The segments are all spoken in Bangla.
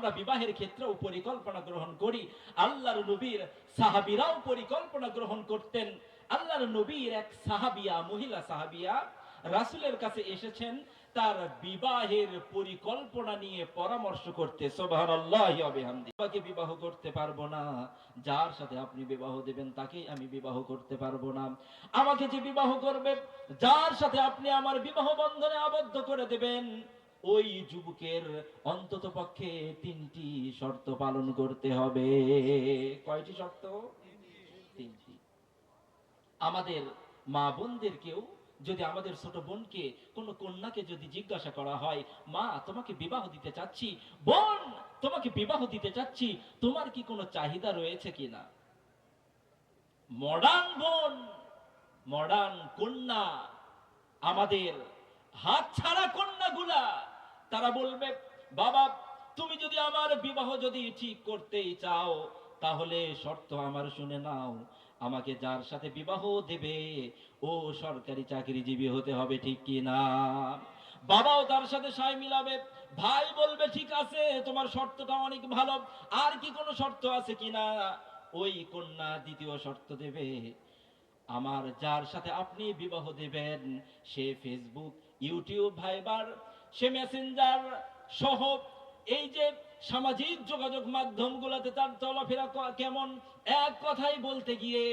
আমরা বিবাহের ক্ষেত্রেও পরিকল্পনা গ্রহণ করি। আল্লাহর নবীর সাহাবীরাও পরিকল্পনা গ্রহণ করতেন। আল্লাহর নবীর এক সাহাবিয়া, মহিলা সাহাবিয়া রাসূলের কাছে এসেছেন তার বিবাহের পরিকল্পনা নিয়ে পরামর্শ করতে। সুবহানাল্লাহি ওয়া বিহামদিহি। আমাকে বিবাহ করতে পারবো না, যার সাথে আপনি বিবাহ দেবেন তাকেই আমি বিবাহ করতে পারবো না। আমাকে যে বিবাহ করবে, যার সাথে আপনি আমার বিবাহ বন্ধনে আবদ্ধ করে দেবেন, ওই যুবকের অন্তত পক্ষে 3টি শর্ত পালন করতে হবে। কয়টি শর্ত? 3টি। আমাদের মা বোনদেরকেও, যদি আমাদের ছোট বোনকে, কোন কন্যাকে যদি জিজ্ঞাসা করা হয়, মা তোমাকে বিবাহ দিতে চাচ্ছি, বোন তোমাকে বিবাহ দিতে চাচ্ছি, তোমার কি কোনো চাহিদা রয়েছে কিনা? মডার্ন বোন, মডার্ন কন্যা, আমাদের হাত ছাড়া কন্যাগুলা, তারা বলবে, বাবা তুমি যদি আমার বিবাহ যদি ঠিক করতেই চাও, তাহলে শর্ত আমার শুনে নাও, আমাকে যার সাথে বিবাহ দেবে ও সরকারি চাকরিজীবী হতে হবে, ঠিক কি না? বাবাও তার সাথে সায় মিলাবে। ভাই বলবে, ঠিক আছে তোমার শর্তটা অনেক ভালো, আর কি কোনো শর্ত আছে কিনা? ওই কন্যা দ্বিতীয় শর্ত দেবে, আমার যার সাথে আপনি বিবাহ দেবেন সে ফেসবুক, ইউটিউব, ভাইবার, সে মেসেঞ্জার সহ এই যে সামাজিক যোগাযোগ মাধ্যমগুলোতে তার চলাফেরা কেমন, এক কথাই বলতে গিয়ে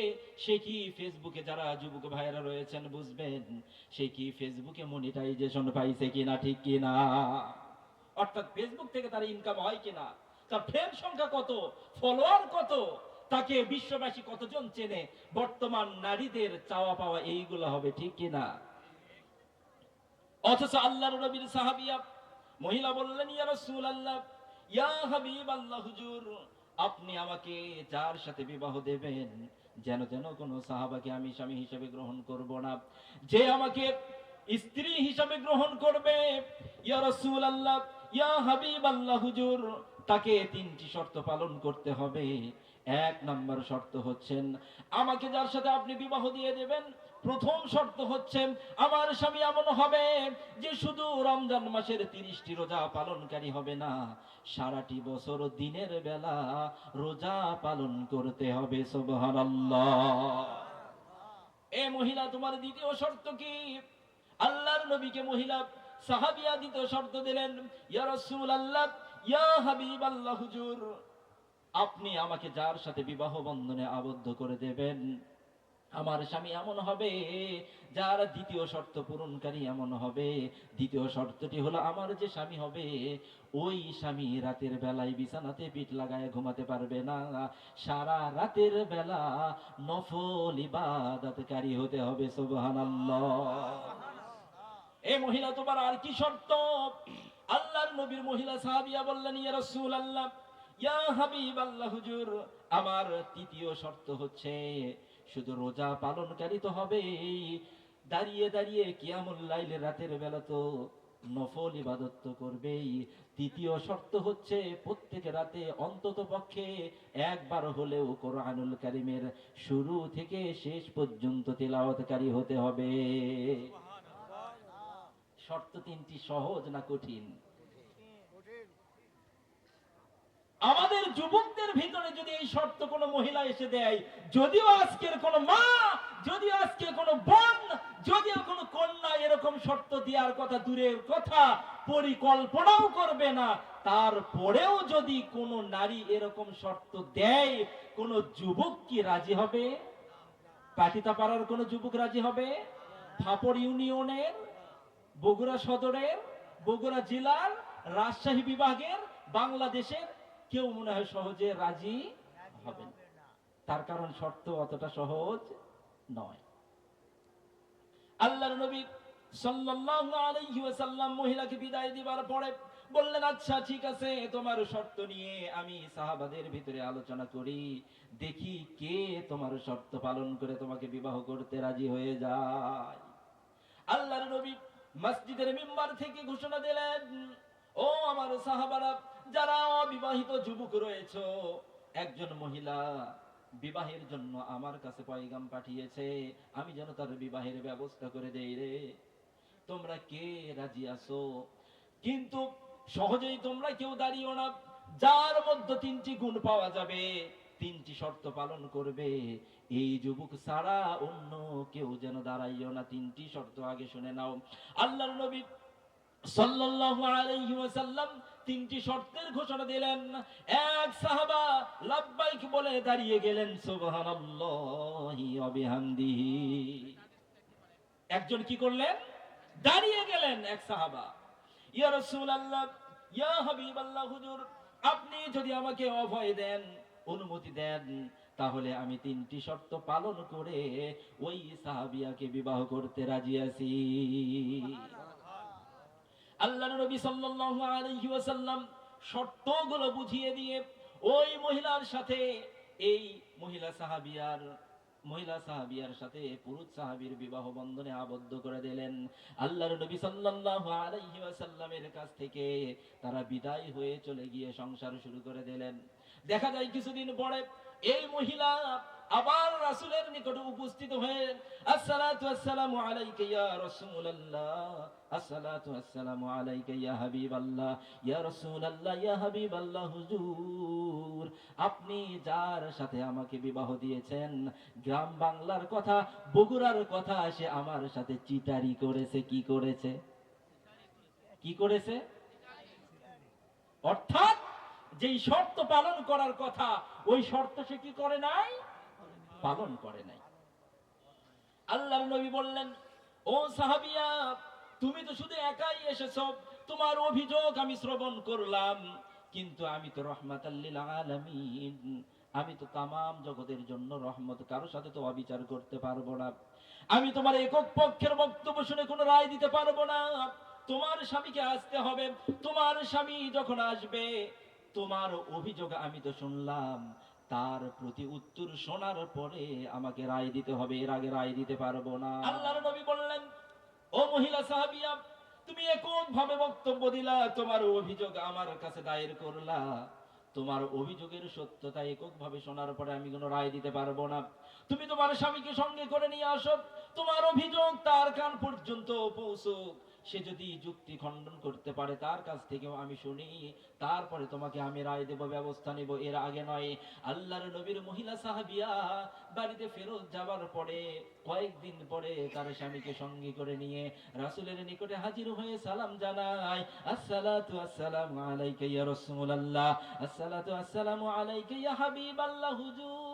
সে কি ফেসবুকে, যারা যুবক ভাইরা রয়েছেন বুঝবেন, সে কি ফেসবুকে মনিটাইজেশন পাইছে কিনা, ঠিক কিনা? অর্থাৎ ফেসবুক থেকে তার ইনকাম হয় কিনা, তার ফ্রেন্ড সংখ্যা কত, ফলোয়ার কত, তাকে বিশ্ববাসী কতজন চেনে, বর্তমান নারীদের চাওয়া পাওয়া এইগুলো হবে, ঠিক কিনা? অথচ আল্লাহর নবীর সাহাবিয়া মহিলা বললেন, ইয়া রাসূলুল্লাহ, ইয়া হাবিবাল্লাহ, হুজুর আপনি আমাকে যার সাথে বিবাহ দেবেন, যেন কোন সাহাবাকে আমি স্বামী হিসেবে গ্রহণ করব না, যে আমাকে স্ত্রী হিসেবে গ্রহণ করবে, ইয়া রাসূলুল্লাহ, ইয়া হাবিবাল্লাহ, হুজুর তাকে 3টি শর্ত পালন করতে হবে। 1 নম্বর শর্ত হচ্ছেন, আমাকে যার সাথে আপনি বিবাহ দিয়ে দেবেন, প্রথম শর্ত হচ্ছে আমার স্বামী এমন হবে যে শুধু রমজান মাসের 30টি রোজা পালনকারী হবে না, সারাটি বছর দিনের বেলা রোজা পালন করতে হবে। সুবহানাল্লাহ। এ মহিলা, তোমার দ্বিতীয় শর্ত কি? আল্লাহর নবীকে মহিলা সাহাবিয়া দ্বিতীয় শর্ত দিলেন, ইয়া রাসূলুল্লাহ, ইয়া হাবিবাল্লাহ, হুজুর আপনি আমাকে যার সাথে বিবাহ বন্ধনে আবদ্ধ করে দেবেন, আমার স্বামী এমন হবে, যার দ্বিতীয় শর্ত পূরণকারী এমন হবে। দ্বিতীয় শর্তটি হলো, আমার যে স্বামী হবে ওই স্বামী রাতের বেলায় বিছানাতে পিঠ লাগায় ঘুমাতে পারবে না, সারা রাতের বেলা নফল ইবাদতকারী হতে হবে। সুবহানাল্লাহ। এই মহিলা, তোমার আর কি শর্ত? আল্লাহর নবীর মহিলা সাহাবিয়া বললেন, ইয়া রাসূলুল্লাহ, ইয়া হাবিবাল্লাহ, হুজুর আমার তৃতীয় শর্ত হচ্ছে, শুধু রোজা পালনকারী তো হবে, দাঁড়িয়ে দাঁড়িয়ে কিয়ামুল লাইল রাতের বেলা তো নফল ইবাদত তো করবেই। তৃতীয় শর্ত হচ্ছে, প্রত্যেক রাতে অন্তত পক্ষে একবার হলেও কোরআনুল কারীমের শুরু থেকে শেষ পর্যন্ত তেলাওয়াতকারী হতে হবে। শর্ত 3টি সহজ না কঠিন? আমাদের যুবকদের ভিতরে যদি এই শর্ত কোন মহিলা এসে দেয়, যদিও আজকের কোন মা, যদিও আজকে কোন বোন, যদিও কোন কন্যা এরকম শর্ত দেওয়ার কথা দূরের কথা, পরিকল্পনাও করবে না, তারপরেও যদি কোন নারী এরকম শর্ত দেয়, কোন যুবক কি রাজি হবে? পাটিতাপাড়ার কোন যুবক রাজি হবে? ফাপড় ইউনিয়নের, বগুড়া সদরের, বগুড়া জেলার, রাজশাহী বিভাগের, বাংলাদেশের কেউ মনে হয় সহজে রাজি হবে না। তার কারণ শর্ত অতটা সহজ নয়। আল্লাহর নবী সাল্লাল্লাহু আলাইহি ওয়াসাল্লাম মহিলাকে বিদায় দিবার পরে বললেন, আচ্ছা ঠিক আছে, তোমার শর্ত নিয়ে আমি সাহাবাদের ভিতরে আলোচনা করি, দেখি কে তোমার শর্ত পালন করে তোমাকে বিবাহ করতে রাজি হয়ে যায়। আল্লাহর নবী মসজিদের মিম্বার থেকে ঘোষণা দিলেন, ও আমার সাহাবারা, যারা অবিবাহিত যুবক রয়েছে, একজন মহিলা বিবাহের জন্য আমার কাছে পয়গাম পাঠিয়েছে, আমি যেন তার বিবাহের ব্যবস্থা করে দেই রে। তোমরা কে রাজি আছো? কিন্তু সহজেই তোমরা কেউ দাঁড়িও না, যার মধ্যে তিনটি গুণ পাওয়া যাবে, তিনটি শর্ত পালন করবে, এই যুবক ছাড়া অন্য কেউ যেন দাঁড়াইও না। তিনটি শর্ত আগে শুনে নাও। আল্লাহর নবী সাল্লাল্লাহু আলাইহি ওয়াসাল্লাম তিনটি শর্তের ঘোষণা দিলেন। এক সাহাবা লাব্বাইক বলে দাঁড়িয়ে গেলেন, সুবহানাল্লাহি ওয়া বিহামদিহি। একজন কি করলেন? দাঁড়িয়ে গেলেন এক সাহাবা। ইয়া রাসূলুল্লাহ, ইয়া হাবিবাল্লাহ, হুজুর আপনি যদি আমাকে অভয় দেন, অনুমতি দেন, তাহলে আমি তিনটি শর্ত পালন করে ওই সাহাবিয়াকে বিবাহ করতে রাজি আছি। আল্লাহর নবী সাল্লাল্লাহু আলাইহি ওয়াসাল্লাম শর্তগুলো বুঝিয়ে দিয়ে ওই মহিলার সাথে, এই মহিলা সাহাবিয়ার সাথে পুরুষ সাহাবীর বিবাহ বন্ধনে আবদ্ধ করে দিলেন। আল্লাহর নবী সাল্লাল্লাহু আলাইহি ওয়াসাল্লামের কাছ থেকে তারা বিদায় হয়ে চলে গিয়ে সংসার শুরু করে দিলেন। দেখা যায় কিছুদিন পরে এই মহিলা আবার রাসূলের নিকটে উপস্থিত হয়ে, আসসালাতু আসসালামু আলাইকা ইয়া রাসূলুল্লাহ, আসসালাতু আসসালামু আলাইকা ইয়া হাবিবাল্লাহ, ইয়া রাসূলুল্লাহ, ইয়া হাবিবাল্লাহ, হুজুর আপনি যার সাথে আমাকে বিবাহ দিয়েছেন, গ্রাম বাংলার কথা, বগুড়ার কথা, সে আমার সাথে চিটারি করেছে। কি করেছে? কি করেছে? অর্থাৎ যেই শর্ত পালন করার কথা, ওই শর্ত সে কি করে নাই? পালন করে নাই। আল্লাহর নবী বললেন, ও সাহাবিয়া, তুমি তো শুধু একাই এসেছো, তোমার অভিযোগ আমি শ্রবণ করলাম, কিন্তু আমি তো রাহমাতাল লিল আলামিন, আমি তো তামাম জগতের জন্য রহমত, কারো সাথে তো অবিচার করতে পারবো না। আমি তোমার একক পক্ষের বক্তব্য শুনে কোনো রায় দিতে পারবো না। তোমার স্বামীকে আসতে হবে। তোমার স্বামী যখন আসবে, তোমার অভিযোগ আমি তো শুনলাম, তার প্রতি উত্তর শোনার পরে আমাকে রায় দিতে হবে, এর আগে রায় দিতে পারবো না। আল্লাহর নবী বললেন, ও মহিলা সাহাবিয়া, তুমি একক ভাবে বক্তব্য দিলা, তোমার অভিযোগ আমার কাছে দায়ের করলা, তোমার অভিযোগের সত্যতা একক ভাবে শোনার পরে আমি কোনো রায় দিতে পারবো না। তুমি তোমার স্বামীকে সঙ্গে করে নিয়ে আসো, তোমার অভিযোগ তার কান পর্যন্ত পৌঁছুক, সে যদি যুক্তি খণ্ডন করতে পারে তার কাছ থেকেও আমি শুনি, তারপরে তোমাকে আমি রায় দেব, ব্যবস্থা নেব, এর আগে নয়। আল্লাহর নবীর মহিলা সাহাবিয়া বাড়িতে ফেরত যাবার পরে কয়েকদিন পরে তার স্বামীকে সঙ্গে করে নিয়ে রাসূলের নিকটে হাজির হয়ে সালাম জানায়, আসসালাতু আসসালামু আলাইকা ইয়া রাসূলুল্লাহ, আসসালাতু আসসালামু আলাইকা ইয়া হাবিবাল্লাহ, হুজুর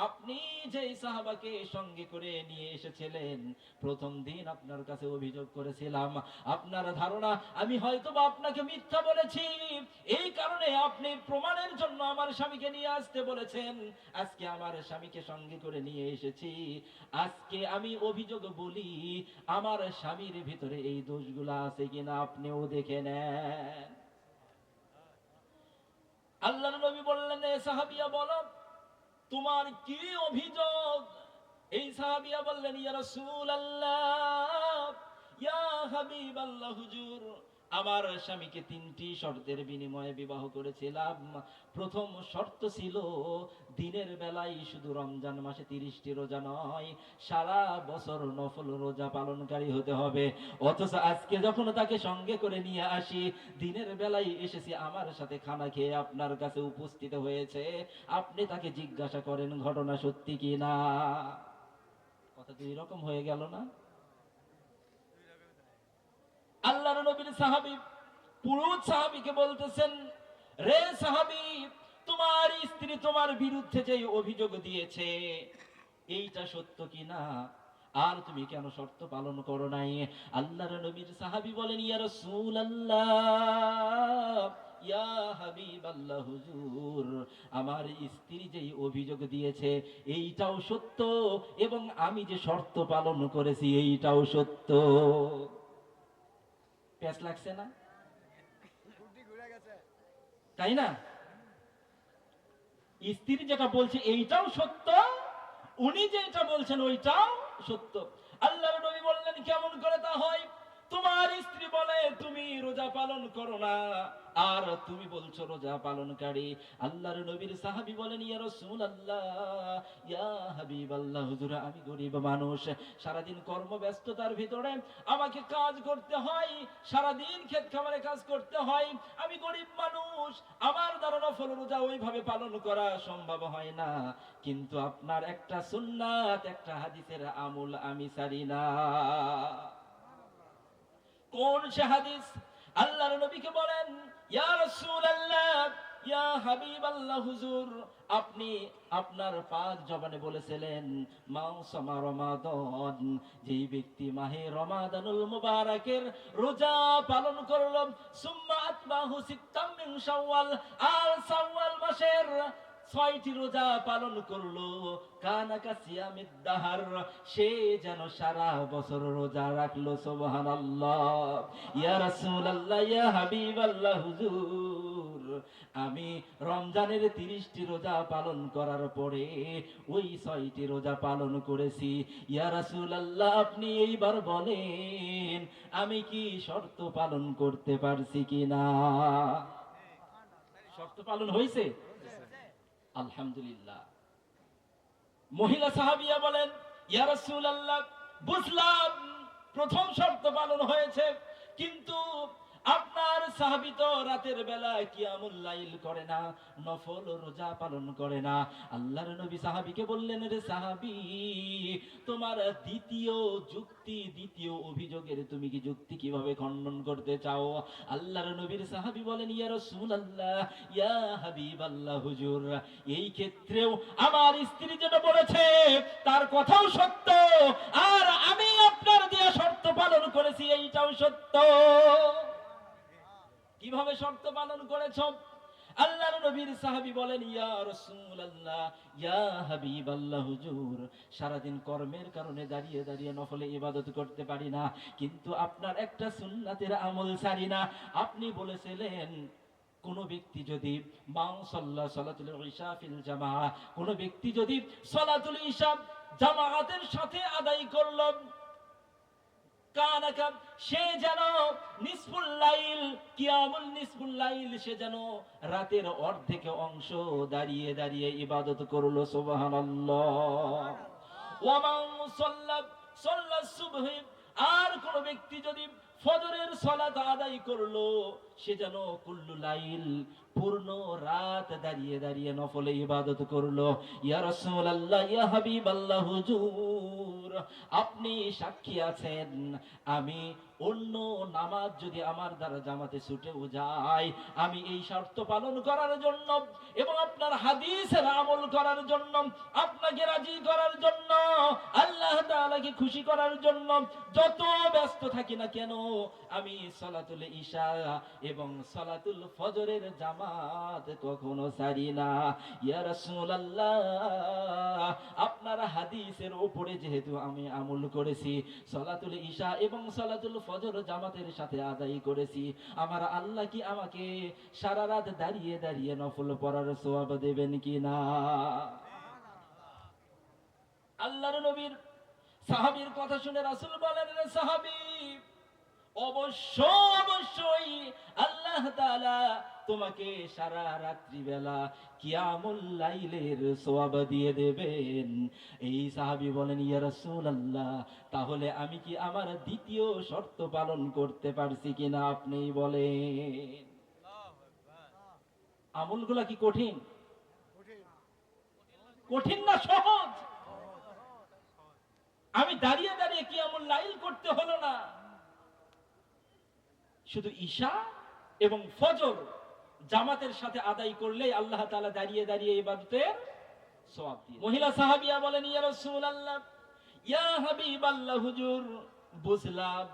আপনি যে সাহাবাকে সঙ্গে করে নিয়ে এসেছিলেন, প্রথম দিন আপনার কাছে অভিযোগ করেছিলাম, আপনার ধারণা আমি হয়তোবা আপনাকে মিথ্যা বলেছি, এই কারণে আপনি প্রমাণের জন্য আমার স্বামীকে নিয়ে আসতে বলেছেন। আজকে আমার স্বামীকে সঙ্গে করে নিয়ে এসেছি, আজকে আমি অভিযোগ বলি, আমার স্বামীর ভিতরে এই দোষগুলো আছে কিনা আপনিও দেখে নেন। আল্লাহর নবী বললেন, এ সাহাবিয়া বলো তোমার কি অভিযোগ? এই সাহাবিয়া বললেন, ইয়া রাসূলুল্লাহ, ইয়া হাবিবাল্লাহ, হুজুর আমার স্বামীকে তিনটি শর্তের বিনিময়ে বিবাহ করেছিলাম। প্রথম শর্ত ছিল, দিনের বেলায় শুধু রমজান মাসে 30টি রোজা নয়, সারা বছর নফল রোজা পালনকারী হতে হবে। অথচ আজকে যখন তাকে সঙ্গে করে নিয়ে আসি, দিনের বেলায় এসেছি, আমার সাথে খানা খেয়ে আপনার কাছে উপস্থিত হয়েছে, আপনি তাকে জিজ্ঞাসা করেন ঘটনা সত্যি কি না। কথা তো এরকম হয়ে গেল না? আল্লাহর নবীর সাহাবী পুরুষ সাহাবীকে বলতেছেন, রে সাহাবী, তোমার স্ত্রী তোমার বিরুদ্ধে যে অভিযোগ দিয়েছে, এইটা সত্য কিনা, আর তুমি কেন শর্ত পালন করো নাই? আল্লাহর নবীর সাহাবী বলেন, ইয়া রাসূলুল্লাহ, ইয়া হাবিবাল্লাহ, হুজুর আমার স্ত্রী যেই অভিযোগ দিয়েছে এইটাও সত্য, এবং আমি যে শর্ত পালন করেছি এইটাও সত্য। প্যাচ লাগছে না? তাই না? স্ত্রী যেটা বলছে এইটাও সত্য, উনি যেটা বলছেন ওইটাও সত্য। আল্লাহর নবী বললেন, কেমন করে তা হয়? তোমার স্ত্রী বলে তুমি রোজা পালন করো না, আর তুমি বলছো রোজা পালনকারী। আল্লাহর নবীর সাহাবী বলেন, ইয়া রাসূলুল্লাহ, ইয়া হাবিবাল্লাহ, হুজুর আমি গরিব মানুষ, সারাদিন কর্মব্যস্ততার ভিতরে আমাকে কাজ করতে হয়, সারাদিন ক্ষেত খামারে কাজ করতে হয়, আমি গরিব মানুষ, আমার দ্বারা নফল রোজা ওইভাবে পালন করা সম্ভব হয় না, কিন্তু আপনার একটা সুন্নাত, একটা হাদিসের আমল আমি ছাড়ি না। কোন সে হাদিস? আল্লাহর নবীকে বলেন, ইয়া রাসূলুল্লাহ, ইয়া হাবিবাল্লাহ, হুজুর আপনি আপনার পাক জবানে বলেছিলেন, মান সামা রমাদান, যেই ব্যক্তি মাহে রমাদানুল মুবারাকের রোজা পালন করল, সুম্মা আতবাহু সিত্তাম মিন শাওয়াল, আর শাওয়াল মাসের 6টি রোজা পালন করলো, কানাকা সিয়ামিদ দাহার, সে যেন সারা বছর রোজা রাখলো। সুবহানাল্লাহ। ইয়া রাসূলুল্লাহ, ইয়া হাবিবাল্লাহ, হুজুর আমি রমজানের 30টি রোজা পালন করার পরে ওই 6টি রোজা পালন করেছি। ইয়া রাসূলুল্লাহ, আপনি এইবার বলেন আমি কি শর্ত পালন করতে পারছি কিনা? শর্ত পালন হয়েছে? আলহামদুলিল্লাহ। মহিলা সাহাবিয়া বলেন, ইয়া রাসূলুল্লাহ, বুঝলাম প্রথম শর্ত পালন হয়েছে, কিন্তু আপনার সাহাবী তো রাতের বেলা কিয়ামুল লাইল করে না, নফল রোজা পালন করে না। আল্লাহর নবী সাহাবীকে বললেন, রে সাহাবী, তোমার দ্বিতীয় যুক্তি, দ্বিতীয় অভিযোগের তুমি কি যুক্তি কিভাবে খণ্ডন করতে চাও? আল্লাহর নবীর সাহাবী বলেন, ইয়া রাসূলুল্লাহ, ইয়া হাবিবাল্লাহ, হুজুর এই ক্ষেত্রেও আমার স্ত্রী যেটা বলেছে তার কথাও সত্য, আর আমি আপনার দেয়া শর্ত পালন করেছি এইটাও সত্য। কিভাবে শর্ত পালন করেছ? আল্লাহর নবীর সাহাবী বলেন, ইয়া রাসূলুল্লাহ, ইয়া হাবিবাল্লাহ, হুজুর সারাদিন কর্মের কারণে দাঁড়িয়ে দাঁড়িয়ে নফলে ইবাদত করতে পারি না, কিন্তু আপনার একটা সুন্নাতের আমল ছাড়ি না। আপনি বলেছিলেন কোন ব্যক্তি যদি সালাতুল ইশা ফিল জামাআহ, কোন ব্যক্তি যদি সালাতুল ইশা জামাআতের সাথে আদায় করল, কানাকা সে যেন নিসফুল লাইল, কিয়ামুল নিসফুল লাইল, সে যেন রাতের অর্ধেক অংশ দাঁড়িয়ে দাঁড়িয়ে ইবাদত করলো। সুবহানাল্লাহ। ওয়া মান সাল্লা সুবহি, আর কোন ব্যক্তি যদি ফজরের সালাত আদায় করলো, সে যেন কুল্লু লাইল, পূর্ণ রাত দাঁড়িয়ে দাঁড়িয়ে নফলে ইবাদত করলো। ইয়া রাসূলুল্লাহ, ইয়া হাবিবাল্লাহ, হুজুর আপনি সাক্ষী আছেন, আমি অন্য নামাজ যদি আমার দ্বারা জামাতে ছুটেও যায়, আমি এই শর্ত পালন করার জন্য এবং আপনার হাদিসের আমল করার জন্য, আপনাকে রাজি করার জন্য, আল্লাহ তাআলাকে খুশি করার জন্য যত ব্যস্ত থাকি না কেন, আমি সালাতুল ইশা এবং সালাতুল ফজরের জামাত কখনো ছাড়ি না। ইয়া রাসূলুল্লাহ, আপনার হাদিসের উপরে যেহেতু আমি আমল করেছি, সালাতুল ইশা এবং সালাতুল ফজর জামাতের সাথে আদায় করেছি, আমার আল্লাহ কি আমাকে সারা রাত দাঁড়িয়ে দাঁড়িয়ে নফল পড়ার সওয়াব দেবেন কিনা? আল্লাহর নবীর সাহাবীর কথা শুনে রাসূল বলেন, রে সাহাবী, অবশ্যই আল্লাহ তাআলা তোমাকে সারা রাত্রি বেলা কিয়ামুল লাইলের সওয়াব দিয়ে দেবেন। এই সাহাবী বলেন, ইয়া রাসূলুল্লাহ, তাহলে আমি কি আমার দ্বিতীয় শর্ত পালন করতে পারছি কিনা আপনিই বলেন। আমলগুলা কি কঠিন? কঠিন না সহজ? আমি দাঁড়িয়ে দাঁড়িয়ে কিয়ামুল লাইল করতে হলো না, শুধু ঈশা এবং ফজর জামাতের সাথে আদায় করলেই আল্লাহ তাআলা দাঁড়িয়ে দাঁড়িয়ে ইবাদতের সওয়াব দিয়ে। মহিলা সাহাবিয়া বলেন, ইয়া রাসূলুল্লাহ, ইয়া হাবিবাল্লাহ, হুজুর বুঝলাম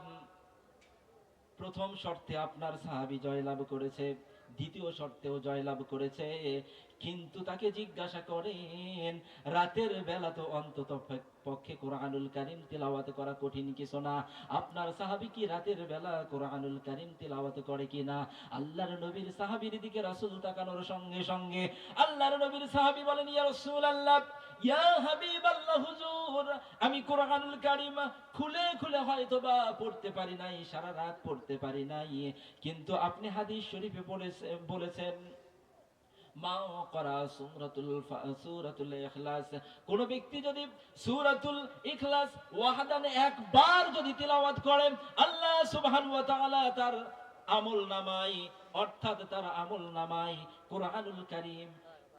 প্রথম শর্তে আপনার সাহাবী জয়লাভ করেছে, দ্বিতীয় শর্তেও জয়লাভ করেছে, কিন্তু তাকে জিজ্ঞাসা করেন রাতের বেলা তো অন্তত পক্ষে কোরআনুল কারীম তিলাওয়াত করা কঠিন কিছু না। আপনার সাহাবী কি রাতের বেলা কোরআনুল কারীম তিলাওয়াত করে কিনা? আল্লাহর নবীর সাহাবীর দিকে রাসূল তাকানোর সঙ্গে সঙ্গে আল্লাহর নবীর সাহাবী বলেন, ইয়া রাসূলুল্লাহ, ইয়া হাবিবাল্লাহ হুজুর, আমি কোরআনুল কারীম খুলে খুলে হয়তোবা পড়তে পারি নাই, সারা রাত পড়তে পারি নাই, কিন্তু আপনি হাদিস শরীফে বলেছেন মা করা সূরাতুল ইখলাস, কোন ব্যক্তি যদি সূরাতুল ইখলাস ওয়াহদান একবার যদি তিলাওয়াত করে, আল্লাহ সুবহানাহু ওয়া তাআলা তার আমলনামায়, অর্থাৎ তার আমলনামায় কোরআনুল কারীম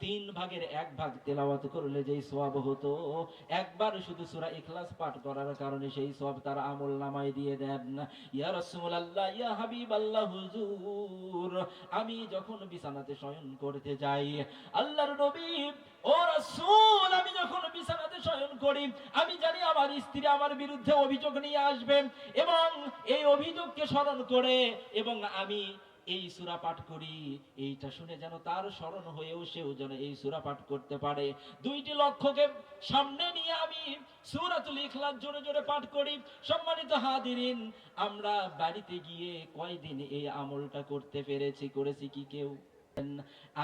3 ভাগের 1 ভাগ তেলাওয়াত করলে যেই সওয়াব হতো, একবার শুধু সূরা ইখলাস পাঠ করার কারণে সেই সওয়াব তার আমলনামায় দিয়ে দেন। ইয়া রাসূলুল্লাহ, ইয়া হাবিবাল্লাহ হুজুর, আমি যখন বিছানাতে শয়ন করতে যাই, আল্লাহর নবী ও রাসূল, আমি যখন বিছানাতে শয়ন করি, আমি জানি আমার স্ত্রী আমার বিরুদ্ধে অভিযোগ নিয়ে আসবে, এবং এই অভিযোগকে স্মরণ করে এবং আমি এই সূরা পাঠ করি, এইটা শুনে যেন তার স্মরণ হয়েও সেও যেন এই সূরা পাঠ করতে পারে। দুইটি লক্ষ্যকে সামনে নিয়ে আমি সূরাতুল ইখলাস জোরে জোরে পাঠ করি। সম্মানিত হাদিরিন, আমরা বাড়িতে গিয়ে কয়দিন এই আমলটা করতে করেছি কি কেউ?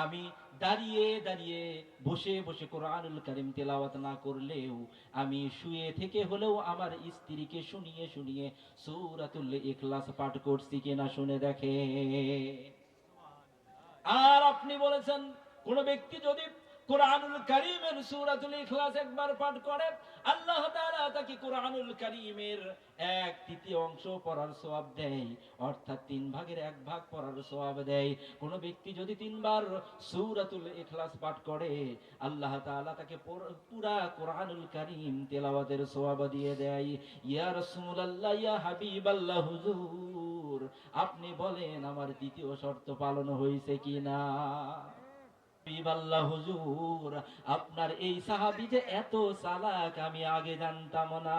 আমি দাঁড়িয়ে দাঁড়িয়ে বসে বসে কোরআনুল কারীম তেলাওয়াত না করলেও আমি শুয়ে থেকে হলেও আমার স্ত্রীকে শুনিয়ে শুনিয়ে সূরাতুল ইখলাস পাঠ করছি কিনা শুনে দেখে। আর আপনি বলেছেন কোন ব্যক্তি যদি কোরআনুল কারীমের সূরাতুল ইখলাস একবার পাঠ করে, আল্লাহ তাআলা তাকে কোরআনুল কারীমের 1/3 অংশ পড়ার সওয়াব দেয়, অর্থাৎ 3 ভাগের 1 ভাগ পড়ার সওয়াব দেয়। কোন ব্যক্তি যদি 3 বার সূরাতুল ইখলাস পাঠ করে, আল্লাহ তাআলা তাকে পুরা কোরআনুল কারীম তেলাওয়াতের সওয়াব দিয়ে দেয়। ইয়া রাসূলুল্লাহ, ইয়া হাবিবাল্লাহ হুজুর, আপনি বলেন আমার দ্বিতীয় শর্ত পালন হয়েছে কিনা? হাবিবাল্লাহ হুজুর, আপনার এই সাহাবী যে এত চালাক আমি আগে জানতাম না।